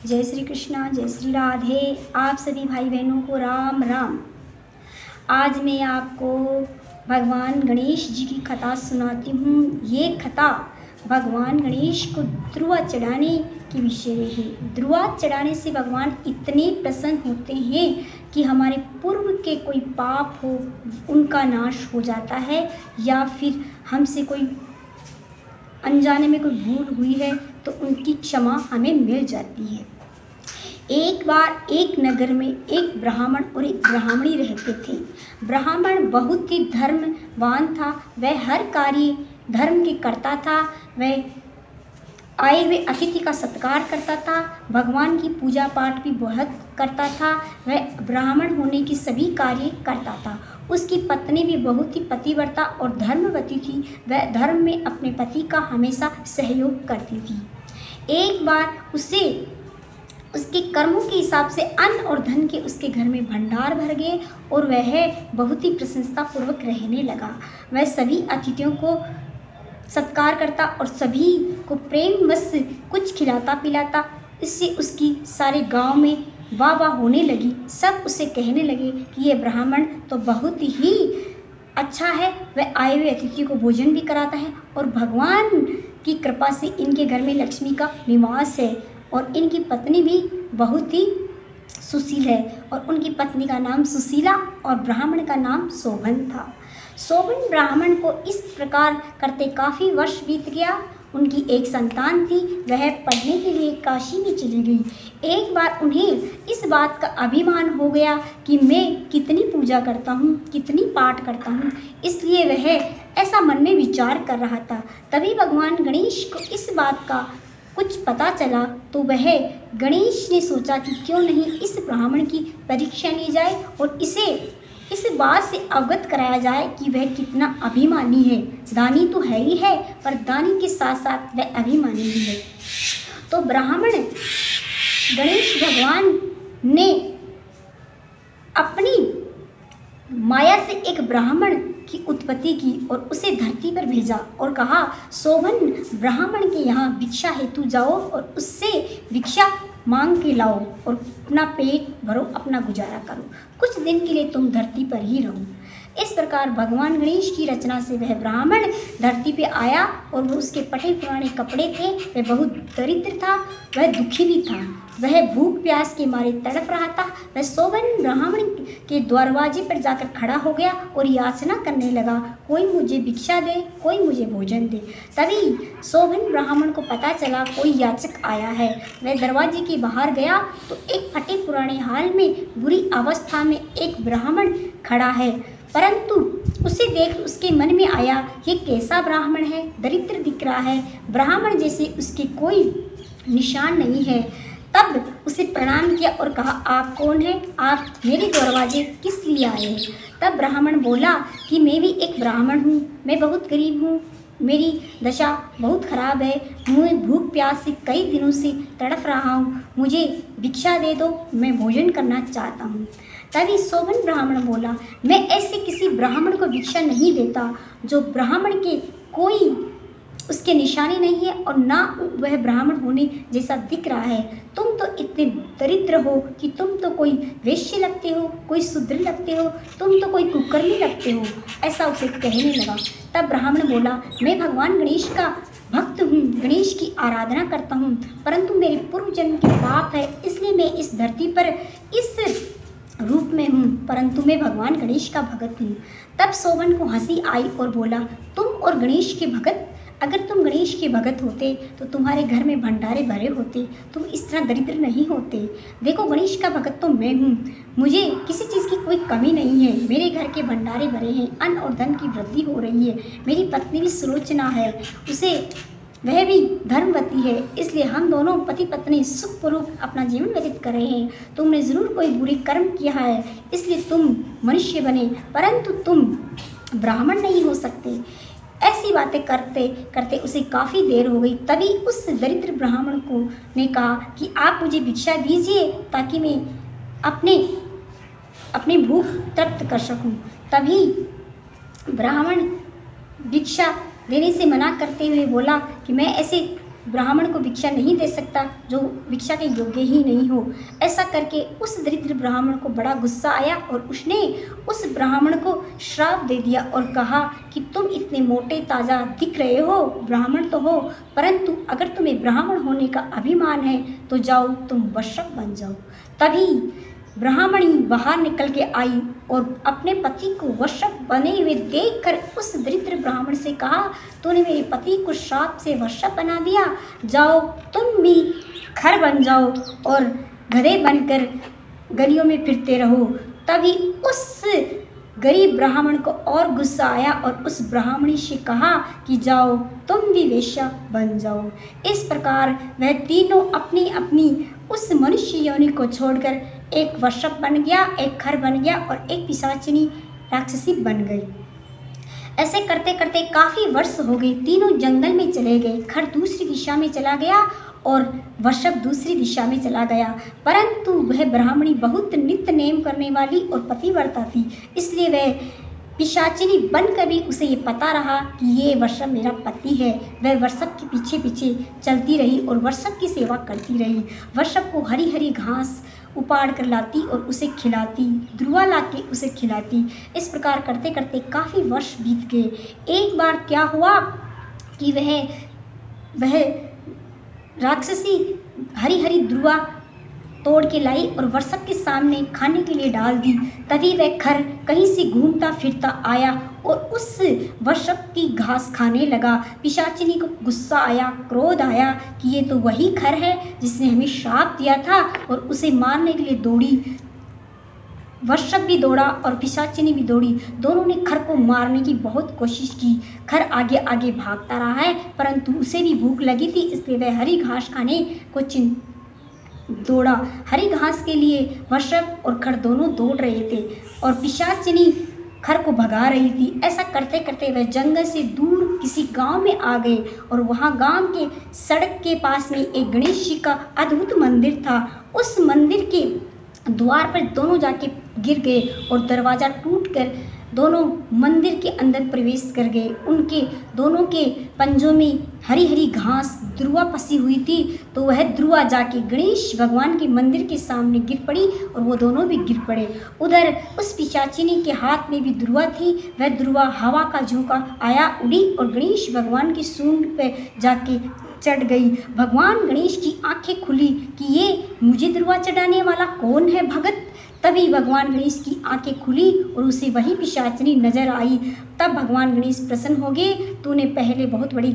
जय श्री कृष्णा, जय श्री राधे। आप सभी भाई बहनों को राम राम। आज मैं आपको भगवान गणेश जी की कथा सुनाती हूँ। ये कथा भगवान गणेश को ध्रुवा चढ़ाने के विषय में है। ध्रुवा चढ़ाने से भगवान इतने प्रसन्न होते हैं कि हमारे पूर्व के कोई पाप हो उनका नाश हो जाता है, या फिर हमसे कोई अनजाने में कोई भूल हुई है तो उनकी क्षमा हमें मिल जाती है। एक बार एक नगर में एक ब्राह्मण और एक ब्राह्मणी रहते थे। ब्राह्मण बहुत ही धर्मवान था। वह हर कार्य धर्म के करता था। वह आए हुए अतिथि का सत्कार करता था। भगवान की पूजा पाठ भी बहुत करता था। वह ब्राह्मण होने की सभी कार्य करता था। उसकी पत्नी भी बहुत ही पतिव्रता और धर्मवती थी। वह धर्म में अपने पति का हमेशा सहयोग करती थी। एक बार उसे उसके कर्मों के हिसाब से अन्न और धन के उसके घर में भंडार भर गए और वह बहुत ही प्रसन्नता पूर्वक रहने लगा। वह सभी अतिथियों को सत्कार करता और सभी को प्रेम से कुछ खिलाता पिलाता। इससे उसकी सारे गांव में वाह वाह होने लगी। सब उसे कहने लगे कि ये ब्राह्मण तो बहुत ही अच्छा है। वह आए हुए अतिथि को भोजन भी कराता है और भगवान की कृपा से इनके घर में लक्ष्मी का निवास है। और इनकी पत्नी भी बहुत ही सुशील है और उनकी पत्नी का नाम सुशीला और ब्राह्मण का नाम शोभन था। शोभन ब्राह्मण को इस प्रकार करते काफ़ी वर्ष बीत गया। उनकी एक संतान थी। वह पढ़ने के लिए काशी में चली गई। एक बार उन्हें इस बात का अभिमान हो गया कि मैं कितनी पूजा करता हूँ, कितनी पाठ करता हूँ, इसलिए वह ऐसा मन में विचार कर रहा था। तभी भगवान गणेश को इस बात का कुछ पता चला तो वह गणेश ने सोचा कि क्यों नहीं इस ब्राह्मण की परीक्षा ली जाए और इसे इस बात से अवगत कराया जाए कि वह कितना अभिमानी है। दानी तो है ही है, पर दानी के साथ साथ वह अभिमानी भी है। तो ब्राह्मण गणेश भगवान ने अपनी माया से एक ब्राह्मण की उत्पत्ति की और उसे धरती पर भेजा और कहा, शोभन ब्राह्मण के यहाँ भिक्षा हेतु जाओ और उससे भिक्षा मांग के लाओ और अपना पेट भरो, अपना गुजारा करो। कुछ दिन के लिए तुम धरती पर ही रहो। इस प्रकार भगवान गणेश की रचना से वह ब्राह्मण धरती पे आया और वो उसके पटे पुराने कपड़े थे। वह बहुत दरिद्र था, वह दुखी भी था। वह भूख प्यास के मारे तड़प रहा था। वह शोभन ब्राह्मण के दरवाजे पर जाकर खड़ा हो गया और याचना करने लगा, कोई मुझे भिक्षा दे, कोई मुझे भोजन दे। तभी शोभन ब्राह्मण को पता चला कोई याचक आया है। वह दरवाजे के बाहर गया तो एक फटे पुराने हाल में बुरी अवस्था में एक ब्राह्मण खड़ा है। परंतु उसे देख उसके मन में आया, ये कैसा ब्राह्मण है, दरिद्र दिख रहा है, ब्राह्मण जैसे उसके कोई निशान नहीं है। तब उसे प्रणाम किया और कहा, आप कौन हैं, आप मेरे दरवाजे किस लिए आए हैं। तब ब्राह्मण बोला कि मैं भी एक ब्राह्मण हूँ, मैं बहुत गरीब हूँ, मेरी दशा बहुत खराब है, मैं भूख प्यास से कई दिनों से तड़प रहा हूँ, मुझे भिक्षा दे दो, मैं भोजन करना चाहता हूँ। तभी शोभन ब्राह्मण बोला, मैं ऐसे किसी ब्राह्मण को भिक्षा नहीं देता जो ब्राह्मण के कोई उसके निशानी नहीं है और ना वह ब्राह्मण होने जैसा दिख रहा है। तुम तो इतने दरिद्र हो कि तुम तो कोई वेश्य लगते हो, कोई शूद्र लगते हो, तुम तो कोई कुकर्मी लगते हो, ऐसा उसे कहने लगा। तब ब्राह्मण बोला, मैं भगवान गणेश का भक्त हूँ, गणेश की आराधना करता हूँ, परंतु मेरे पूर्व जन्म के पाप है, इसलिए मैं इस धरती पर इस रूप में हूँ, परंतु मैं भगवान गणेश का भगत हूँ। तब शोभन को हंसी आई और बोला, तुम और गणेश के भगत, अगर तुम गणेश के भगत होते तो तुम्हारे घर में भंडारे भरे होते, तुम इस तरह दरिद्र नहीं होते। देखो, गणेश का भगत तो मैं हूँ, मुझे किसी चीज़ की कोई कमी नहीं है, मेरे घर के भंडारे भरे हैं, अन्न और धन की वृद्धि हो रही है, मेरी पत्नी भी सुलोचना है, उसे वह भी धर्मवती है, इसलिए हम दोनों पति पत्नी सुखपूर्वक अपना जीवन व्यतीत कर रहे हैं। तुमने ज़रूर कोई बुरी कर्म किया है, इसलिए तुम मनुष्य बने, परंतु तुम ब्राह्मण नहीं हो सकते। ऐसी बातें करते करते उसे काफ़ी देर हो गई। तभी उस दरिद्र ब्राह्मण को ने कहा कि आप मुझे भिक्षा दीजिए ताकि मैं अपनी भूख तृप्त कर सकूं। तभी ब्राह्मण भिक्षा देने से मना करते हुए बोला कि मैं ऐसे ब्राह्मण को भिक्षा नहीं दे सकता जो भिक्षा के योग्य ही नहीं हो। ऐसा करके उस दरिद्र ब्राह्मण को बड़ा गुस्सा आया और उसने उस ब्राह्मण को श्राप दे दिया और कहा कि तुम इतने मोटे ताज़ा दिख रहे हो, ब्राह्मण तो हो, परंतु अगर तुम्हें ब्राह्मण होने का अभिमान है तो जाओ तुम वृषभ बन जाओ। तभी ब्राह्मणी बाहर निकल के आई और अपने पति को वृषभ बने हुए देखकर उस दरिद्र ब्राह्मण से कहा, तूने मेरे पति को श्राप से वृषभ बना दिया, जाओ तुम भी खर बन जाओ और गधे बनकर गलियों में फिरते रहो। तभी उस गरीब ब्राह्मण को और गुस्सा आया और उस ब्राह्मणी से कहा कि जाओ तुम भी वेश्या बन जाओ। इस प्रकार वह तीनों अपनी अपनी उस मनुष्य योनि को छोड़कर एक वृषभ बन गया, एक खर बन गया और एक पिशाचिनी राक्षसी बन गई। ऐसे करते करते काफ़ी वर्ष हो गए। तीनों जंगल में चले गए। खर दूसरी दिशा में चला गया और वृषभ दूसरी दिशा में चला गया, परंतु वह ब्राह्मणी बहुत नित्य नेम करने वाली और पतिव्रता थी, इसलिए वह पिशाचिनी बनकर भी उसे ये पता रहा कि ये वृषभ मेरा पति है। वह वृषभ के पीछे पीछे चलती रही और वृषभ की सेवा करती रही। वृषभ को हरी हरी घास उपाड़ कर लाती और उसे खिलाती, ध्रुवा ला के उसे खिलाती। इस प्रकार करते करते काफ़ी वर्ष बीत गए। एक बार क्या हुआ कि वह राक्षसी हरी हरी ध्रुवा तोड़ के लाई और वृषभ के सामने खाने के लिए डाल दी। तभी वह खर कहीं से घूमता फिरता आया और उस वृषभ की घास खाने लगा। पिशाचिनी को गुस्सा आया, क्रोध आया कि ये तो वही खर है जिसने हमें श्राप दिया था और उसे मारने के लिए दौड़ी। वृषभ भी दौड़ा और पिशाचिनी भी दौड़ी। दोनों ने खर को मारने की बहुत कोशिश की। खर आगे आगे भागता रहा है, परंतु उसे भी भूख लगी थी, इसलिए वह हरी घास खाने को दौड़ा। हरी घास के लिए वृषभ और खर दोनों दौड़ रहे थे और पिशाचिनी खर को भगा रही थी। ऐसा करते करते वह जंगल से दूर किसी गांव में आ गए और वहां गांव के सड़क के पास में एक गणेश जी का अद्भुत मंदिर था। उस मंदिर के द्वार पर दोनों जाके गिर गए और दरवाज़ा टूटकर दोनों मंदिर के अंदर प्रवेश कर गए। उनके दोनों के पंजों में हरी हरी घास ध्रुवा फंसी हुई थी, तो वह ध्रुवा जाके गणेश भगवान के मंदिर के सामने गिर पड़ी और वो दोनों भी गिर पड़े। उधर उस पिशाचिनी के हाथ में भी ध्रुवा थी। वह ध्रुवा हवा का झोंका आया, उड़ी और गणेश भगवान की सूंड पे जाके चढ़ गई। भगवान गणेश की आंखें खुली कि ये मुझे ध्रुवा चढ़ाने वाला कौन है भगत। तभी भगवान गणेश की आंखें खुली और उसे वही पिशाचिनी नजर आई। तब भगवान गणेश प्रसन्न हो गए, तूने पहले बहुत बड़ी